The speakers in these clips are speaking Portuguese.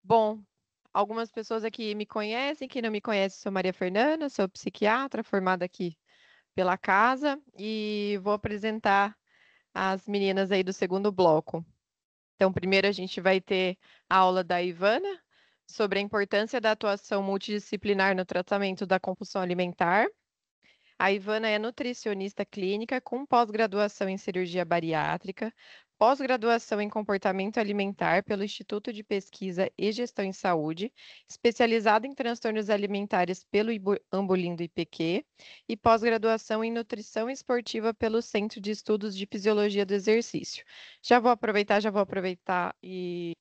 Bom, algumas pessoas aqui me conhecem, quem não me conhece, sou Maria Fernanda, sou psiquiatra, formada aqui pela casa e vou apresentar as meninas aí do segundo bloco. Então, primeiro a gente vai ter a aula da Ivana sobre a importância da atuação multidisciplinar no tratamento da compulsão alimentar. A Ivana é nutricionista clínica com pós-graduação em cirurgia bariátrica, pós-graduação em comportamento alimentar pelo Instituto de Pesquisa e Gestão em Saúde, especializada em transtornos alimentares pelo Ambulindo IPQ e pós-graduação em nutrição esportiva pelo Centro de Estudos de Fisiologia do Exercício. Já vou aproveitar e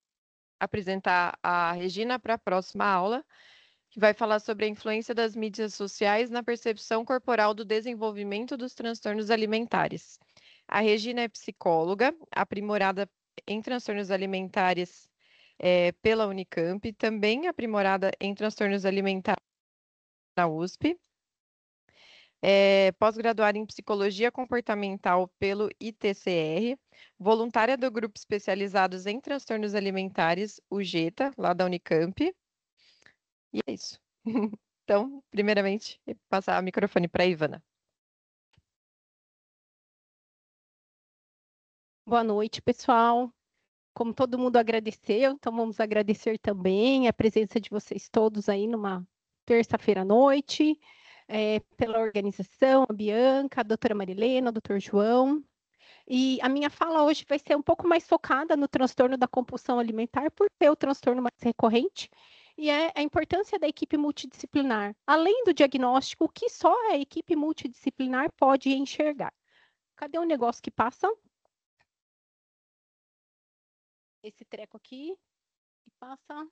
apresentar a Regina para a próxima aula, que vai falar sobre a influência das mídias sociais na percepção corporal do desenvolvimento dos transtornos alimentares. A Regina é psicóloga, aprimorada em transtornos alimentares pela Unicamp, também aprimorada em transtornos alimentares na USP, pós-graduada em psicologia comportamental pelo ITCR, voluntária do grupo especializados em transtornos alimentares, o GETA, lá da Unicamp. E é isso. Então, primeiramente, passar o microfone para a Ivana. Boa noite, pessoal. Como todo mundo agradeceu, então vamos agradecer também a presença de vocês todos aí numa terça-feira à noite, pela organização, a Bianca, a doutora Marilena, o doutor João. E a minha fala hoje vai ser um pouco mais focada no transtorno da compulsão alimentar, por ser o transtorno mais recorrente, e é a importância da equipe multidisciplinar. Além do diagnóstico, o que só a equipe multidisciplinar pode enxergar. Cadê o negócio que passa? Esse treco aqui, que passa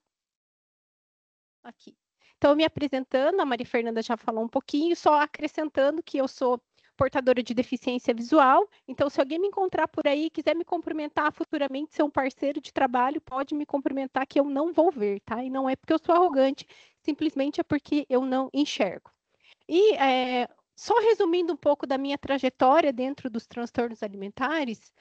aqui. Então, me apresentando, a Maria Fernanda já falou um pouquinho, só acrescentando que eu sou portadora de deficiência visual, então se alguém me encontrar por aí, quiser me cumprimentar futuramente, ser um parceiro de trabalho, pode me cumprimentar que eu não vou ver, tá? E não é porque eu sou arrogante, simplesmente é porque eu não enxergo. E só resumindo um pouco da minha trajetória dentro dos transtornos alimentares,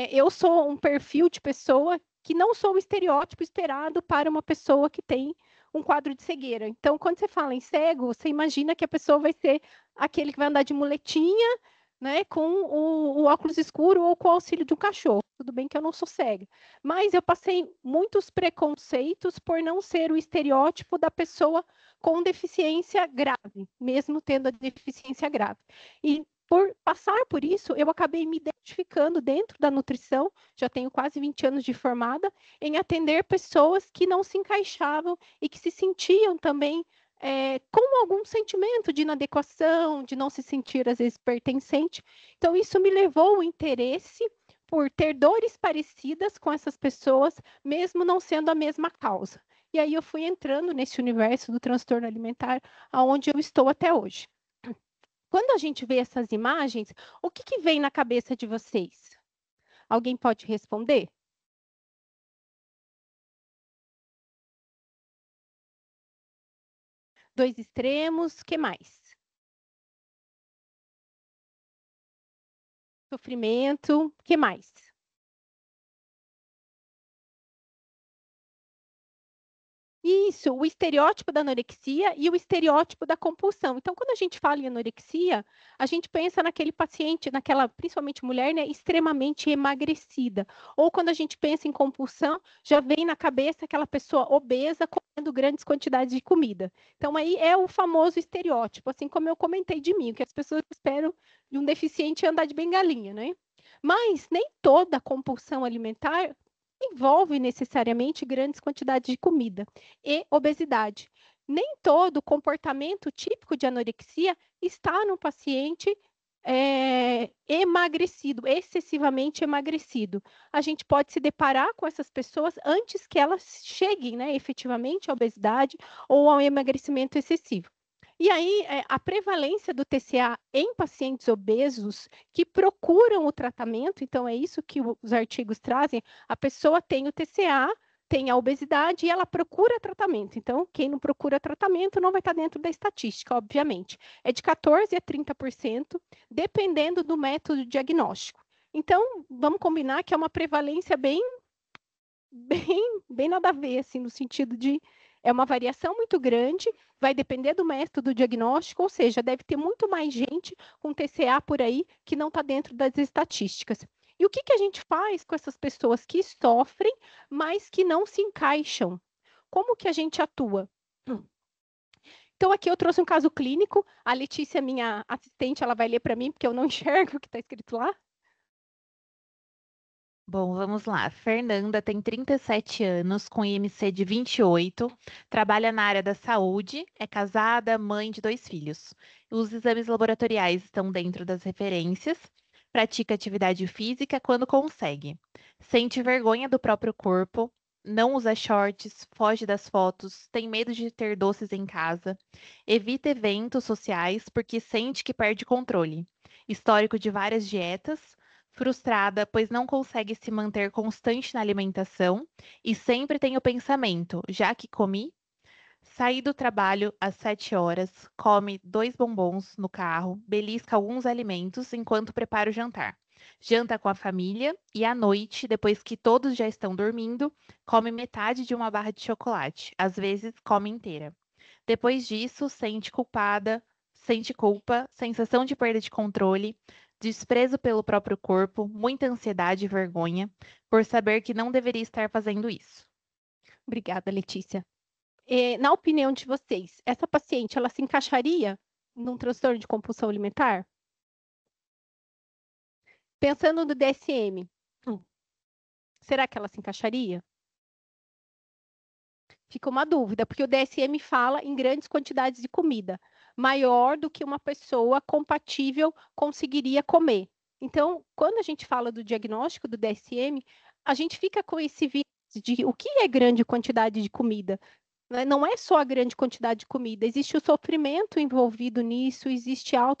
eu sou um perfil de pessoa que não sou o estereótipo esperado para uma pessoa que tem um quadro de cegueira. Então, quando você fala em cego, você imagina que a pessoa vai ser aquele que vai andar de muletinha, né, com o óculos escuro ou com o auxílio de um cachorro. Tudo bem que eu não sou cega, mas eu passei muitos preconceitos por não ser o estereótipo da pessoa com deficiência grave, mesmo tendo a deficiência grave. E por passar por isso, eu acabei me identificando dentro da nutrição, já tenho quase 20 anos de formada, em atender pessoas que não se encaixavam e que se sentiam também com algum sentimento de inadequação, de não se sentir, às vezes, pertencente. Então, isso me levou ao interesse por ter dores parecidas com essas pessoas, mesmo não sendo a mesma causa. E aí eu fui entrando nesse universo do transtorno alimentar, aonde eu estou até hoje. Quando a gente vê essas imagens, o que vem na cabeça de vocês? Alguém pode responder? Dois extremos, que mais? Sofrimento, que mais? Isso, o estereótipo da anorexia e o estereótipo da compulsão. Então, quando a gente fala em anorexia, a gente pensa naquele paciente, naquela, principalmente mulher, né, extremamente emagrecida. Ou quando a gente pensa em compulsão, já vem na cabeça aquela pessoa obesa comendo grandes quantidades de comida. Então, aí é o famoso estereótipo, assim como eu comentei de mim, que as pessoas esperam de um deficiente andar de bengalinha, né? Mas nem toda compulsão alimentar envolve necessariamente grandes quantidades de comida e obesidade. Nem todo comportamento típico de anorexia está no paciente emagrecido, excessivamente emagrecido. A gente pode se deparar com essas pessoas antes que elas cheguem, né, efetivamente à obesidade ou ao emagrecimento excessivo. E aí, a prevalência do TCA em pacientes obesos que procuram o tratamento, então é isso que os artigos trazem, a pessoa tem o TCA, tem a obesidade e ela procura tratamento. Então, quem não procura tratamento não vai estar dentro da estatística, obviamente. É de 14% a 30%, dependendo do método diagnóstico. Então, vamos combinar que é uma prevalência bem bem nada a ver, assim, no sentido de é uma variação muito grande, vai depender do método diagnóstico, ou seja, deve ter muito mais gente com TCA por aí que não está dentro das estatísticas. E o que, que a gente faz com essas pessoas que sofrem, mas que não se encaixam? Como que a gente atua? Então, aqui eu trouxe um caso clínico. A Letícia, minha assistente, ela vai ler para mim, porque eu não enxergo o que está escrito lá. Bom, vamos lá. Fernanda tem 37 anos, com IMC de 28, trabalha na área da saúde, é casada, mãe de 2 filhos. Os exames laboratoriais estão dentro das referências, pratica atividade física quando consegue. Sente vergonha do próprio corpo, não usa shorts, foge das fotos, tem medo de ter doces em casa, evita eventos sociais porque sente que perde controle. Histórico de várias dietas, frustrada, pois não consegue se manter constante na alimentação e sempre tem o pensamento: já que comi, saí do trabalho às 7 horas, come 2 bombons no carro, belisca alguns alimentos enquanto prepara o jantar. Janta com a família e à noite, depois que todos já estão dormindo, come metade de uma barra de chocolate, às vezes come inteira. Depois disso, sente culpa, sensação de perda de controle, desprezo pelo próprio corpo, muita ansiedade e vergonha por saber que não deveria estar fazendo isso. Obrigada, Letícia. Na opinião de vocês, essa paciente, ela se encaixaria num transtorno de compulsão alimentar? Pensando no DSM, será que ela se encaixaria? Fica uma dúvida, porque o DSM fala em grandes quantidades de comida, maior do que uma pessoa compatível conseguiria comer. Então, quando a gente fala do diagnóstico do DSM, a gente fica com esse viés de o que é grande quantidade de comida. Não é só a grande quantidade de comida, existe o sofrimento envolvido nisso, existe a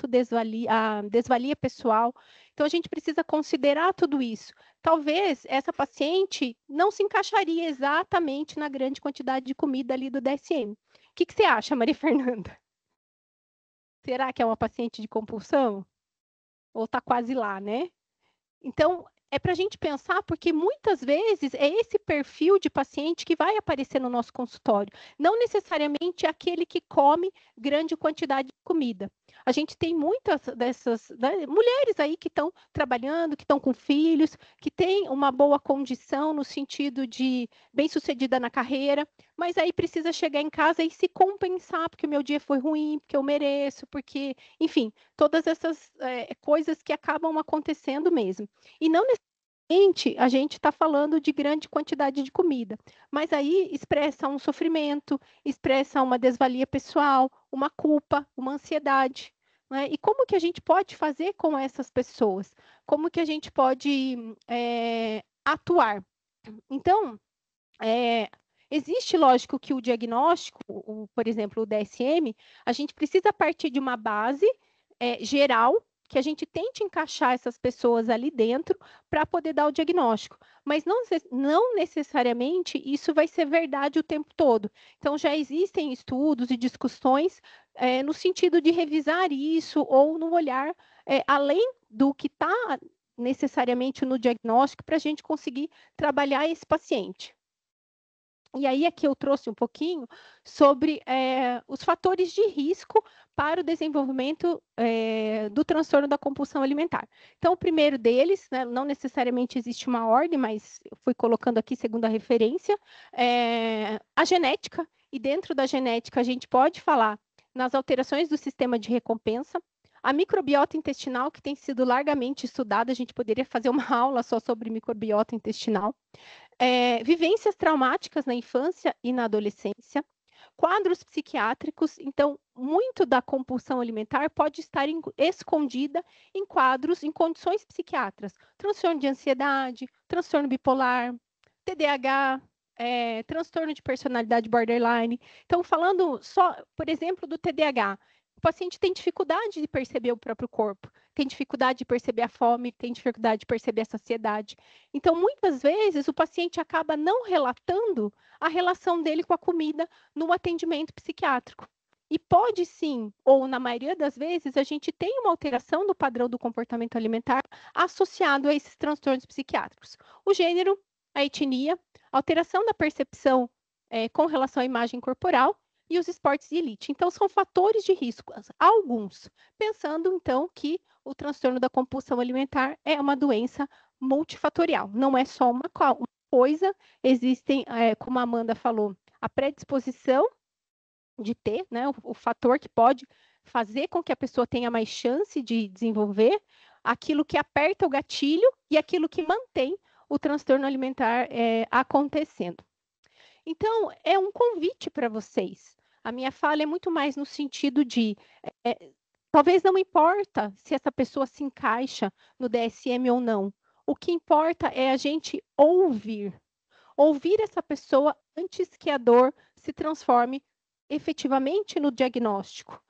desvalia pessoal. Então, a gente precisa considerar tudo isso. Talvez essa paciente não se encaixaria exatamente na grande quantidade de comida ali do DSM. O que você acha, Maria Fernanda? Será que é uma paciente de compulsão? Ou está quase lá, né? Então, é para a gente pensar, porque muitas vezes é esse perfil de paciente que vai aparecer no nosso consultório, não necessariamente aquele que come grande quantidade de comida. A gente tem muitas dessas mulheres aí que estão trabalhando, que estão com filhos, que têm uma boa condição no sentido de bem-sucedida na carreira, mas aí precisa chegar em casa e se compensar, porque o meu dia foi ruim, porque eu mereço, porque, enfim, todas essas coisas que acabam acontecendo mesmo. E não necessariamente a gente está falando de grande quantidade de comida, mas aí expressa um sofrimento, expressa uma desvalia pessoal, uma culpa, uma ansiedade. Né? E como que a gente pode fazer com essas pessoas? Como que a gente pode atuar? Então, existe, lógico, que o diagnóstico, por exemplo, o DSM, a gente precisa partir de uma base geral, que a gente tente encaixar essas pessoas ali dentro para poder dar o diagnóstico. Mas não necessariamente isso vai ser verdade o tempo todo. Então, já existem estudos e discussões no sentido de revisar isso ou no olhar além do que está necessariamente no diagnóstico para a gente conseguir trabalhar esse paciente. E aí aqui eu trouxe um pouquinho sobre os fatores de risco para o desenvolvimento do transtorno da compulsão alimentar. Então, o primeiro deles, né, não necessariamente existe uma ordem, mas eu fui colocando aqui segundo a referência, a genética. E dentro da genética a gente pode falar nas alterações do sistema de recompensa, a microbiota intestinal, que tem sido largamente estudada, a gente poderia fazer uma aula só sobre microbiota intestinal, vivências traumáticas na infância e na adolescência, quadros psiquiátricos. Então, muito da compulsão alimentar pode estar escondida em quadros, em condições psiquiátricas, transtorno de ansiedade, transtorno bipolar, TDAH, transtorno de personalidade borderline. Então, falando só, por exemplo, do TDAH, o paciente tem dificuldade de perceber o próprio corpo, tem dificuldade de perceber a fome, tem dificuldade de perceber a saciedade. Então, muitas vezes, o paciente acaba não relatando a relação dele com a comida no atendimento psiquiátrico. E pode sim, ou na maioria das vezes, a gente tem uma alteração do padrão do comportamento alimentar associado a esses transtornos psiquiátricos. O gênero, a etnia, alteração da percepção com relação à imagem corporal e os esportes de elite. Então, são fatores de risco, alguns, pensando, então, que o transtorno da compulsão alimentar é uma doença multifatorial, não é só uma coisa, existem, como a Amanda falou, a predisposição de ter, né, o fator que pode fazer com que a pessoa tenha mais chance de desenvolver, aquilo que aperta o gatilho e aquilo que mantém o transtorno alimentar acontecendo. Então, é um convite para vocês. A minha fala é muito mais no sentido de, talvez não importa se essa pessoa se encaixa no DSM ou não. O que importa é a gente ouvir essa pessoa antes que a dor se transforme efetivamente no diagnóstico.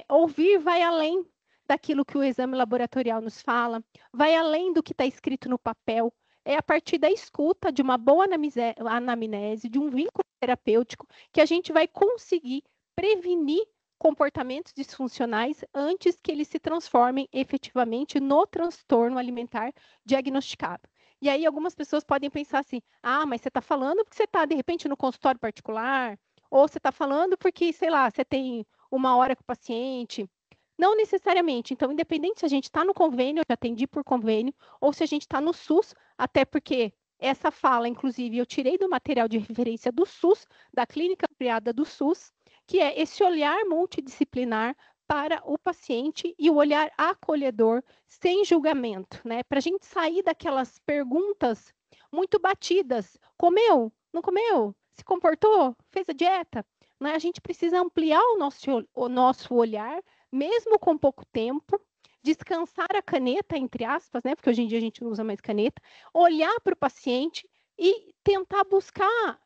Ouvir vai além daquilo que o exame laboratorial nos fala, vai além do que está escrito no papel. É a partir da escuta, de uma boa anamnese, de um vínculo terapêutico, que a gente vai conseguir prevenir comportamentos disfuncionais antes que eles se transformem efetivamente no transtorno alimentar diagnosticado. E aí algumas pessoas podem pensar assim, mas você está falando porque você está, de repente, no consultório particular, ou você está falando porque, sei lá, você tem 1 hora com o paciente. Não necessariamente. Então, independente se a gente está no convênio, eu já atendi por convênio, ou se a gente está no SUS, até porque essa fala, inclusive, eu tirei do material de referência do SUS, da clínica ampliada do SUS, que é esse olhar multidisciplinar para o paciente e o olhar acolhedor, sem julgamento, né? Para a gente sair daquelas perguntas muito batidas. Comeu? Não comeu? Se comportou? Fez a dieta? Né? A gente precisa ampliar o nosso olhar, mesmo com pouco tempo, descansar a caneta, entre aspas, né? Porque hoje em dia a gente não usa mais caneta, olhar para o paciente e tentar buscar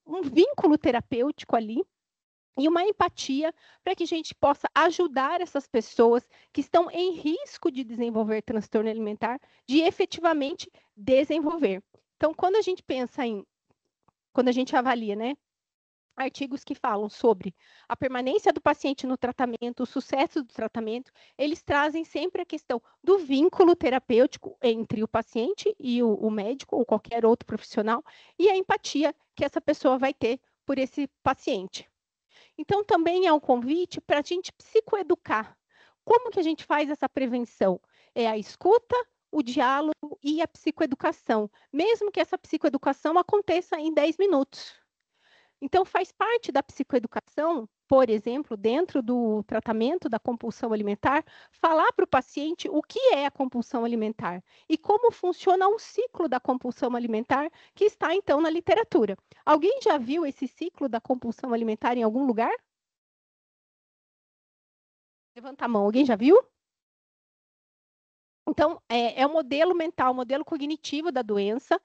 um vínculo terapêutico ali, e uma empatia para que a gente possa ajudar essas pessoas que estão em risco de desenvolver transtorno alimentar, de efetivamente desenvolver. Então, quando a gente pensa quando a gente avalia, né, artigos que falam sobre a permanência do paciente no tratamento, o sucesso do tratamento, eles trazem sempre a questão do vínculo terapêutico entre o paciente e o médico ou qualquer outro profissional e a empatia que essa pessoa vai ter por esse paciente. Então, também é um convite para a gente psicoeducar. Como que a gente faz essa prevenção? É a escuta, o diálogo e a psicoeducação, mesmo que essa psicoeducação aconteça em 10 minutos. Então, faz parte da psicoeducação, por exemplo, dentro do tratamento da compulsão alimentar, falar para o paciente o que é a compulsão alimentar e como funciona o ciclo da compulsão alimentar que está, então, na literatura. Alguém já viu esse ciclo da compulsão alimentar em algum lugar? Levanta a mão. Alguém já viu? Então, é o modelo mental, o modelo cognitivo da doença,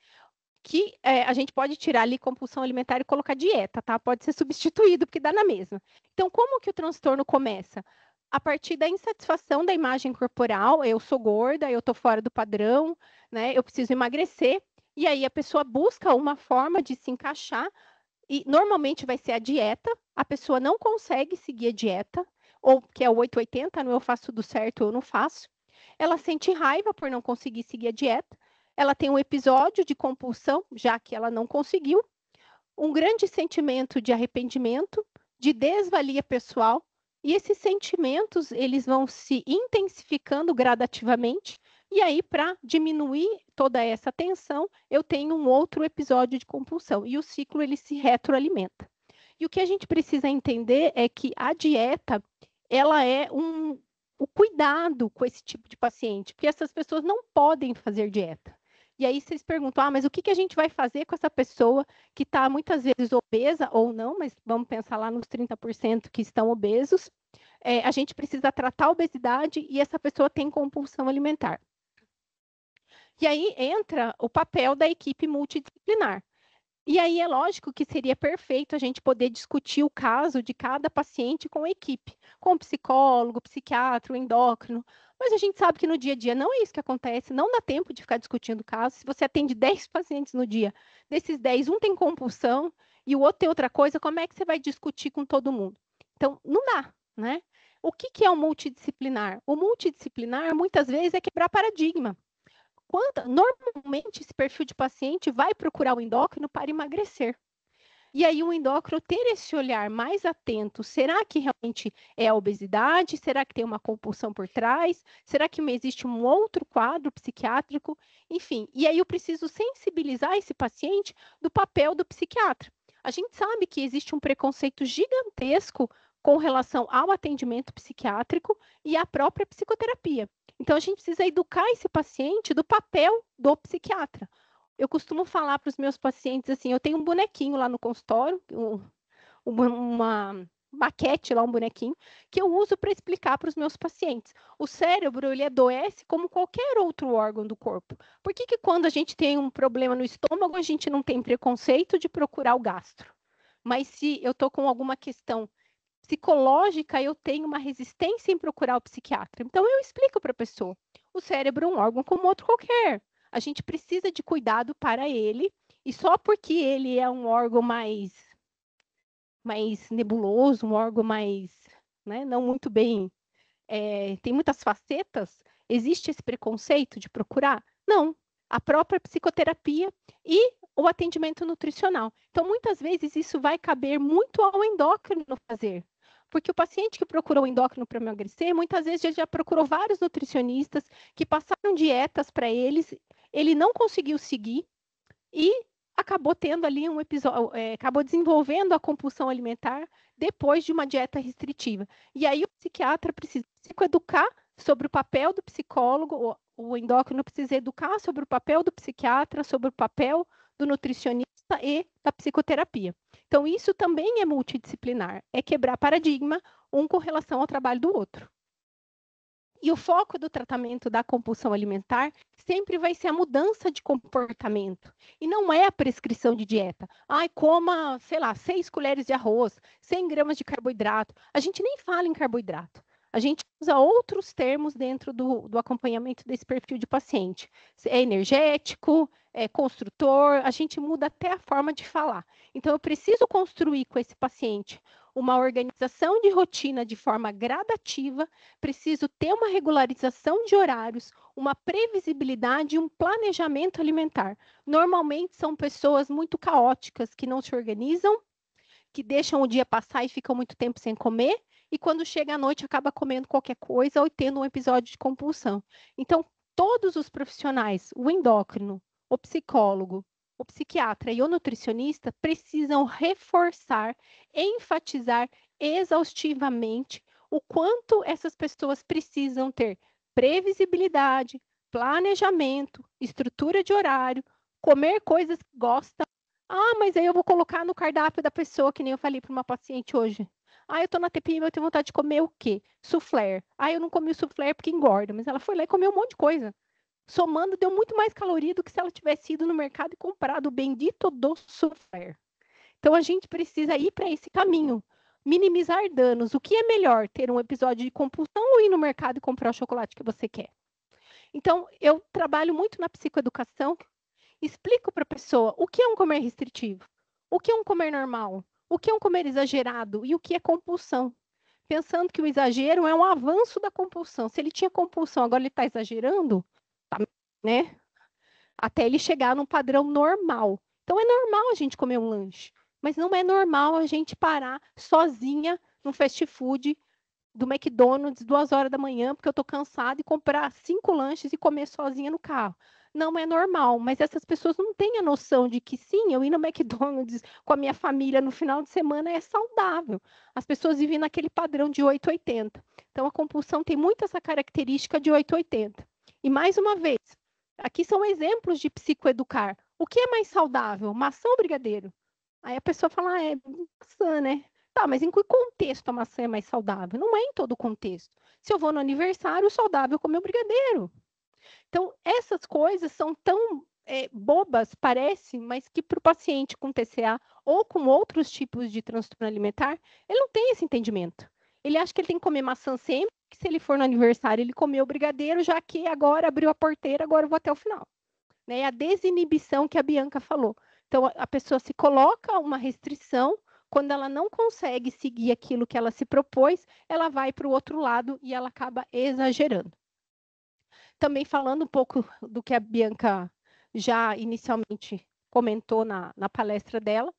que a gente pode tirar ali compulsão alimentar e colocar dieta, tá? Pode ser substituído, porque dá na mesma. Então, como que o transtorno começa? A partir da insatisfação da imagem corporal, eu sou gorda, eu tô fora do padrão, né? Eu preciso emagrecer, e aí a pessoa busca uma forma de se encaixar, e normalmente vai ser a dieta, a pessoa não consegue seguir a dieta, ou que é o 880, não eu faço tudo certo, eu não faço. Ela sente raiva por não conseguir seguir a dieta, ela tem um episódio de compulsão, já que ela não conseguiu, um grande sentimento de arrependimento, de desvalia pessoal, e esses sentimentos, eles vão se intensificando gradativamente, e aí, para diminuir toda essa tensão, eu tenho um outro episódio de compulsão, e o ciclo, ele se retroalimenta. E o que a gente precisa entender é que a dieta, ela é o cuidado com esse tipo de paciente, porque essas pessoas não podem fazer dieta. E aí vocês perguntam, mas o que a gente vai fazer com essa pessoa que está muitas vezes obesa ou não, mas vamos pensar lá nos 30% que estão obesos. A gente precisa tratar a obesidade e essa pessoa tem compulsão alimentar. E aí entra o papel da equipe multidisciplinar. E aí é lógico que seria perfeito a gente poder discutir o caso de cada paciente com a equipe, com o psicólogo, psiquiatra, o endócrino, mas a gente sabe que no dia a dia não é isso que acontece, não dá tempo de ficar discutindo o caso. Se você atende 10 pacientes no dia, desses 10, um tem compulsão e o outro tem outra coisa, como é que você vai discutir com todo mundo? Então, não dá, né? O que é o multidisciplinar? O multidisciplinar, muitas vezes, é quebrar paradigma. Normalmente, esse perfil de paciente vai procurar o endócrino para emagrecer. E aí o endócrino ter esse olhar mais atento, será que realmente é a obesidade? Será que tem uma compulsão por trás? Será que existe um outro quadro psiquiátrico? Enfim, e aí eu preciso sensibilizar esse paciente do papel do psiquiatra. A gente sabe que existe um preconceito gigantesco com relação ao atendimento psiquiátrico e à própria psicoterapia. Então, a gente precisa educar esse paciente do papel do psiquiatra. Eu costumo falar para os meus pacientes assim, eu tenho um bonequinho lá no consultório, uma maquete lá, um bonequinho, que eu uso para explicar para os meus pacientes. O cérebro, ele adoece como qualquer outro órgão do corpo. Por que que quando a gente tem um problema no estômago, a gente não tem preconceito de procurar o gastro? Mas se eu estou com alguma questão psicológica, eu tenho uma resistência em procurar o psiquiatra. Então, eu explico para a pessoa, o cérebro é um órgão como outro qualquer. A gente precisa de cuidado para ele, e só porque ele é um órgão mais nebuloso, um órgão mais, né, não muito bem, tem muitas facetas, existe esse preconceito de procurar? Não. A própria psicoterapia e o atendimento nutricional. Então, muitas vezes, isso vai caber muito ao endócrino fazer. Porque o paciente que procurou o endócrino para emagrecer, muitas vezes ele já procurou vários nutricionistas que passaram dietas para eles, ele não conseguiu seguir e acabou tendo ali um episódio, acabou desenvolvendo a compulsão alimentar depois de uma dieta restritiva. E aí o psiquiatra precisa psicoeducar sobre o papel do psicólogo, o endócrino precisa educar sobre o papel do psiquiatra, sobre o papel do nutricionista e da psicoterapia. Então, isso também é multidisciplinar, é quebrar paradigma um com relação ao trabalho do outro. E o foco do tratamento da compulsão alimentar sempre vai ser a mudança de comportamento. E não é a prescrição de dieta. Ai, coma, sei lá, 6 colheres de arroz, 100 gramas de carboidrato. A gente nem fala em carboidrato. A gente usa outros termos dentro do acompanhamento desse perfil de paciente. É energético, é construtor, a gente muda até a forma de falar. Então, eu preciso construir com esse paciente uma organização de rotina de forma gradativa, preciso ter uma regularização de horários, uma previsibilidade e um planejamento alimentar. Normalmente são pessoas muito caóticas, que não se organizam, que deixam o dia passar e ficam muito tempo sem comer, e quando chega à noite acaba comendo qualquer coisa ou tendo um episódio de compulsão. Então, todos os profissionais, o endócrino, o psicólogo, o psiquiatra e o nutricionista precisam reforçar, enfatizar exaustivamente o quanto essas pessoas precisam ter previsibilidade, planejamento, estrutura de horário, comer coisas que gostam. Ah, mas aí eu vou colocar no cardápio da pessoa, que nem eu falei para uma paciente hoje. Ah, eu tô na TPM, eu tenho vontade de comer o quê? Soufflé. Ah, eu não comi o soufflé porque engorda, mas ela foi lá e comeu um monte de coisa. Somando, deu muito mais caloria do que se ela tivesse ido no mercado e comprado o bendito do soufflé. Então, a gente precisa ir para esse caminho. Minimizar danos. O que é melhor, ter um episódio de compulsão ou ir no mercado e comprar o chocolate que você quer? Então, eu trabalho muito na psicoeducação, explico para a pessoa o que é um comer restritivo, o que é um comer normal, o que é um comer exagerado e o que é compulsão. Pensando que o exagero é um avanço da compulsão. Se ele tinha compulsão, agora ele está exagerando, tá, né? Até ele chegar num padrão normal. Então, é normal a gente comer um lanche, mas não é normal a gente parar sozinha no fast food do McDonald's 2 horas da manhã, porque eu estou cansada, e comprar 5 lanches e comer sozinha no carro. Não é normal, mas essas pessoas não têm a noção de que sim, eu ir no McDonald's com a minha família no final de semana é saudável. As pessoas vivem naquele padrão de 880. Então, a compulsão tem muito essa característica de 880. E, mais uma vez, aqui são exemplos de psicoeducar. O que é mais saudável? Maçã ou brigadeiro? Aí a pessoa fala, é maçã, né? Tá, mas em que contexto a maçã é mais saudável? Não é em todo contexto. Se eu vou no aniversário, saudável comer o brigadeiro. Então, essas coisas são tão bobas, parece, mas que para o paciente com TCA ou com outros tipos de transtorno alimentar, ele não tem esse entendimento. Ele acha que ele tem que comer maçã sempre, que se ele for no aniversário, ele comeu o brigadeiro, já que agora abriu a porteira, agora eu vou até o final. Né? A desinibição que a Bianca falou. Então, a pessoa se coloca uma restrição, quando ela não consegue seguir aquilo que ela se propôs, ela vai para o outro lado e ela acaba exagerando. Também falando um pouco do que a Bianca já inicialmente comentou na palestra dela,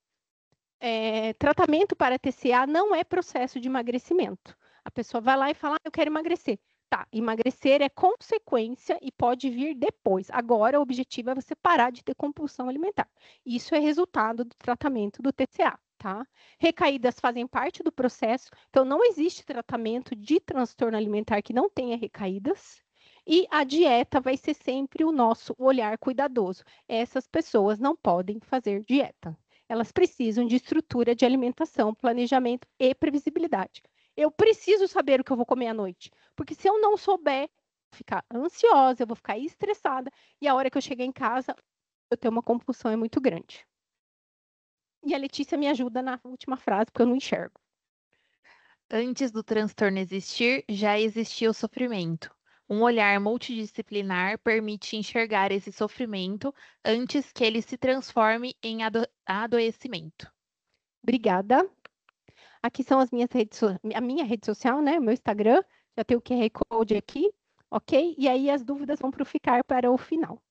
tratamento para TCA não é processo de emagrecimento. A pessoa vai lá e fala, eu quero emagrecer. Tá, emagrecer é consequência e pode vir depois. Agora, o objetivo é você parar de ter compulsão alimentar. Isso é resultado do tratamento do TCA, tá? Recaídas fazem parte do processo, então não existe tratamento de transtorno alimentar que não tenha recaídas. E a dieta vai ser sempre o nosso olhar cuidadoso. Essas pessoas não podem fazer dieta. Elas precisam de estrutura de alimentação, planejamento e previsibilidade. Eu preciso saber o que eu vou comer à noite, porque se eu não souber, eu vou ficar ansiosa, eu vou ficar estressada, e a hora que eu chegar em casa, eu tenho uma compulsão muito grande. E a Letícia me ajuda na última frase, porque eu não enxergo. Antes do transtorno existir, já existia o sofrimento. Um olhar multidisciplinar permite enxergar esse sofrimento antes que ele se transforme em adoecimento. Obrigada. Aqui são as minhas a minha rede social, né? Meu Instagram, já tem o QR Code aqui, ok? E aí as dúvidas vão ficar para o final.